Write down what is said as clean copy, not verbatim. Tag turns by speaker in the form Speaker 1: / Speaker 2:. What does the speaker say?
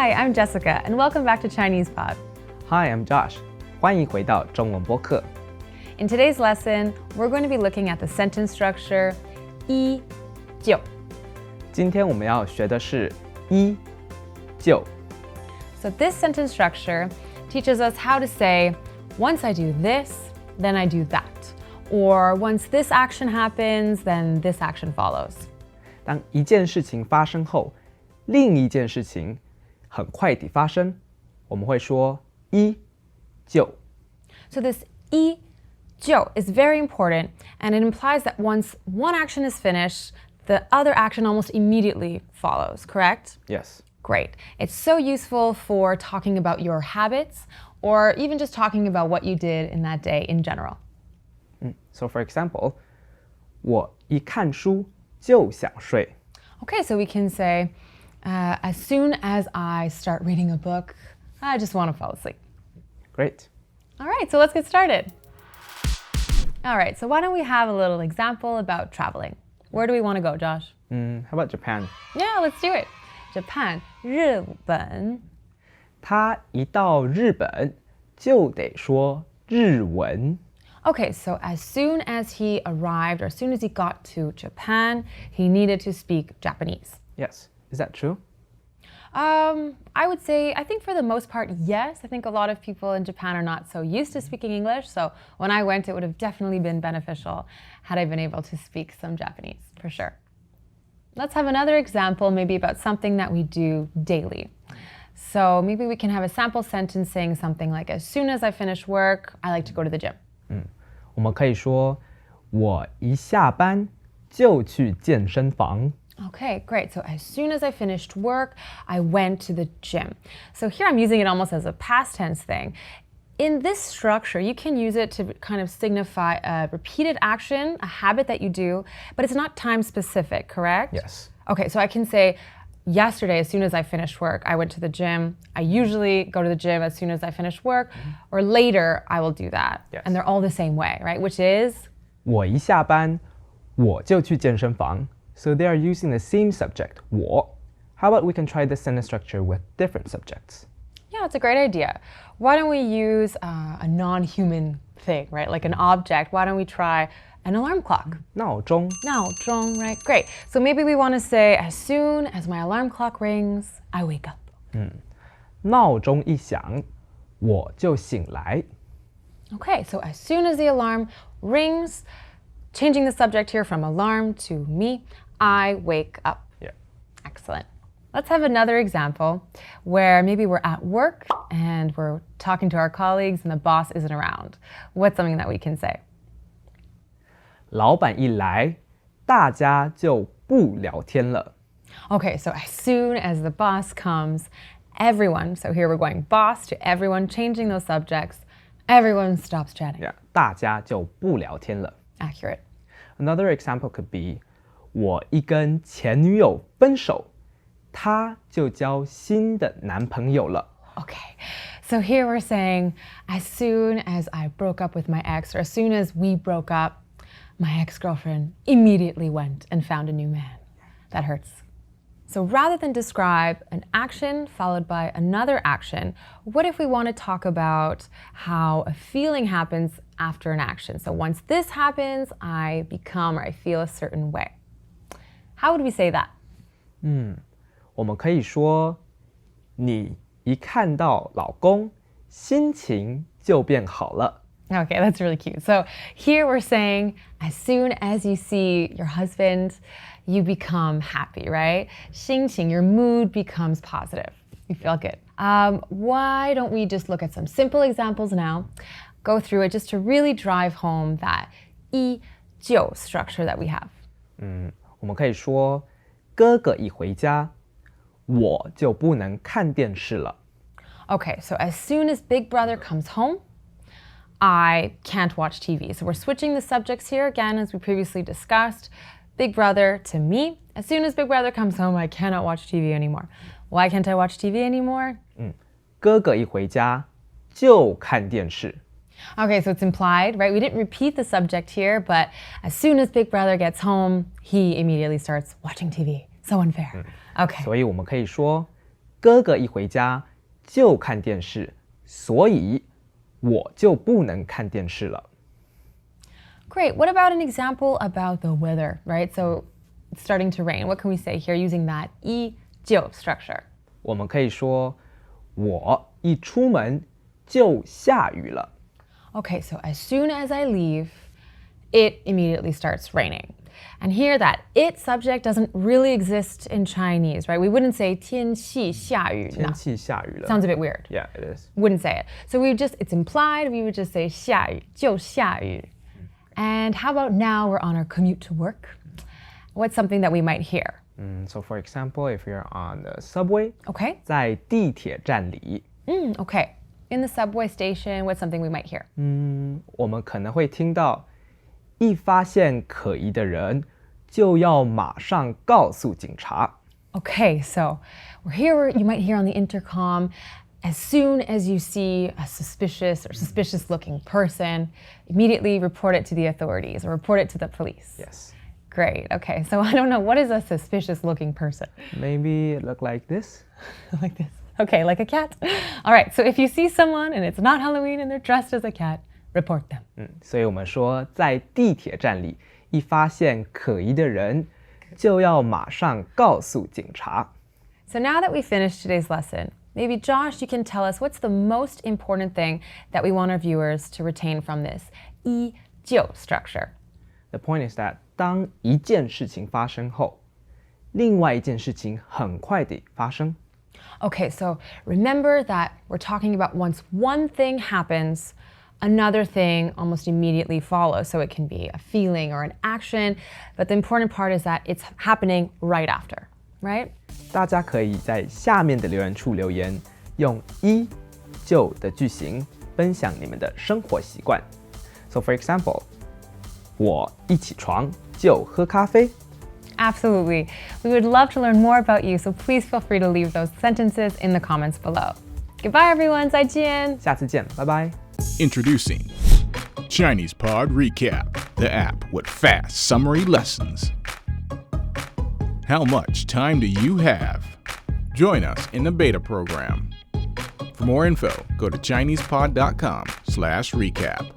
Speaker 1: Hi, I'm Jessica, and welcome back to Chinese Pod.
Speaker 2: Hi, I'm Josh. 欢迎回到中文播客。
Speaker 1: In today's lesson, we're going to be looking at the sentence structure 依旧。
Speaker 2: 今天我们要学的是依旧。
Speaker 1: So this sentence structure teaches us how to say, once I do this, then I do that. Or once this action happens, then this action follows.
Speaker 2: 当一件事情发生后，另一件事情很快地发生，我们会说依旧。
Speaker 1: So this 依旧 is very important, and it implies that once one action is finished, the other action almost immediately follows, correct?
Speaker 2: Yes.
Speaker 1: Great. It's so useful for talking about your habits or even just talking about what you did in that day in general.
Speaker 2: So for example, 我一看书就想睡。
Speaker 1: Okay, so we can say, as soon as I start reading a book, I just want to fall asleep.
Speaker 2: Great.
Speaker 1: All right, so let's get started. All right, so why don't we have a little example about traveling? Where do we want to go, Josh?
Speaker 2: How about Japan?
Speaker 1: Yeah, let's do it. Japan, 日本。
Speaker 2: 他一到日本就得说日文。
Speaker 1: Okay, so as soon as he arrived, or as soon as he got to Japan, he needed to speak Japanese.
Speaker 2: Yes. Is that true?
Speaker 1: I would say, I think for the most part, yes. I think a lot of people in Japan are not so used to speaking English. So when I went, it would have definitely been beneficial had I been able to speak some Japanese, for sure. Let's have another example, maybe about something that we do daily. So maybe we can have a sample sentence saying something like, as soon as I finish work, I like to go to the gym.
Speaker 2: 我们可以说我一下班就去健身房。
Speaker 1: Okay, great. So as soon as I finished work, I went to the gym. So here I'm using it almost as a past tense thing. In this structure, you can use it to kind of signify a repeated action, a habit that you do, but it's not time specific, correct?
Speaker 2: Yes.
Speaker 1: Okay, so I can say, yesterday, as soon as I finished work, I went to the gym. I usually go to the gym as soon as I finish work, or later I will do that.
Speaker 2: Yes.
Speaker 1: And they're all the same way, right? Which is?
Speaker 2: 我一下班我就去健身房。So they are using the same subject, 我. How about we can try this sentence structure with different subjects?
Speaker 1: Yeah, it's a great idea. Why don't we use a non-human thing, right? Like an object. Why don't we try an alarm clock?
Speaker 2: 闹钟
Speaker 1: 闹钟, right? Great. So maybe we want to say, as soon as my alarm clock rings, I wake up.
Speaker 2: 闹钟一响我就醒来。
Speaker 1: Okay, so as soon as the alarm rings, changing the subject here from alarm to me, I wake up.
Speaker 2: Yeah.
Speaker 1: Excellent. Let's have another example where maybe we're at work and we're talking to our colleagues and the boss isn't around. What's something that we can say?
Speaker 2: 老板一来大家就不聊天了。
Speaker 1: Okay, so as soon as the boss comes, everyone, so here we're going boss to everyone, changing those subjects, everyone stops chatting.
Speaker 2: Yeah, 大家就不聊天了。
Speaker 1: Accurate.
Speaker 2: Another example could be 我一跟前女友分手她就交新的男朋友了。
Speaker 1: Okay, so here we're saying, as soon as I broke up with my ex, or as soon as we broke up, my ex-girlfriend immediately went and found a new man. That hurts. So rather than describe an action followed by another action, what if we want to talk about how a feeling happens after an action? So once this happens, I become or I feel a certain way. How would we say that?
Speaker 2: 我们可以说你一看到老公心情就变好了。
Speaker 1: Okay, that's really cute. So here we're saying, as soon as you see your husband, you become happy, right? 心情, your mood becomes positive. You feel good. Why don't we just look at some simple examples now, go through it just to really drive home that 依旧 structure that we have.
Speaker 2: 我们可以说哥哥一回家我就不能看电视了。
Speaker 1: Okay, so as soon as Big Brother comes home, I can't watch TV. So we're switching the subjects here again, as we previously discussed. Big Brother to me. As soon as Big Brother comes home, I cannot watch TV anymore. Why can't I watch TV anymore?
Speaker 2: 哥哥一回家就看电视。
Speaker 1: Okay, so it's implied, right? We didn't repeat the subject here, but as soon as Big Brother gets home, he immediately starts watching TV. So unfair. Okay.
Speaker 2: 所以我们可以说哥哥一回家就看电视，所以我就不能看电视了。
Speaker 1: Great. What about an example about the weather, right? So it's starting to rain. What can we say here using that 依旧 structure?
Speaker 2: 我们可以说，我一出门就下雨了。
Speaker 1: Okay, so as soon as I leave, it immediately starts raining. And here that it subject doesn't really exist in Chinese, right? We wouldn't say 天气下雨.
Speaker 2: 天气下雨了。
Speaker 1: Sounds a bit weird.
Speaker 2: Yeah, it is.
Speaker 1: Wouldn't say it. So it's implied, we would just say 下雨,就下雨. And how about now we're on our commute to work? What's something that we might hear?
Speaker 2: So for example, if you're on the subway,
Speaker 1: Okay.
Speaker 2: 在地铁站里，
Speaker 1: Okay. In the subway station, what's something we might hear?
Speaker 2: 我们可能会听到，一发现可疑的人，就要马上告诉警察。
Speaker 1: Okay, so you might hear on the intercom, as soon as you see a suspicious looking person, immediately report it to the authorities or report it to the police.
Speaker 2: Yes.
Speaker 1: Great. Okay, so I don't know, what is a suspicious looking person?
Speaker 2: Maybe it look like this.
Speaker 1: Like this. Okay, like a cat. All right, so if you see someone and it's not Halloween and they're dressed as a cat, report them.
Speaker 2: 所以我们说，在地铁站里，一发现可疑的人，就要马上告诉警察。
Speaker 1: So now that we finished today's lesson, maybe Josh, you can tell us what's the most important thing that we want our viewers to retain from this 依旧 structure.
Speaker 2: The point is that 当一件事情发生后，另外一件事情很快地发生。
Speaker 1: Okay, so remember that we're talking about once one thing happens, another thing almost immediately follows. So it can be a feeling or an action, but the important part is that it's happening right after, right?
Speaker 2: 大家可以在下面的留言处留言，用依旧的句型分享你们的生活习惯。So for example, 我一起床就喝咖啡。
Speaker 1: Absolutely. We would love to learn more about you, so please feel free to leave those sentences in the comments below. Goodbye, everyone. 再见.
Speaker 2: 下次见，拜拜。
Speaker 3: Introducing Chinese Pod Recap, the app with fast summary lessons. How much time do you have? Join us in the beta program. For more info, go to ChinesePod.com/recap.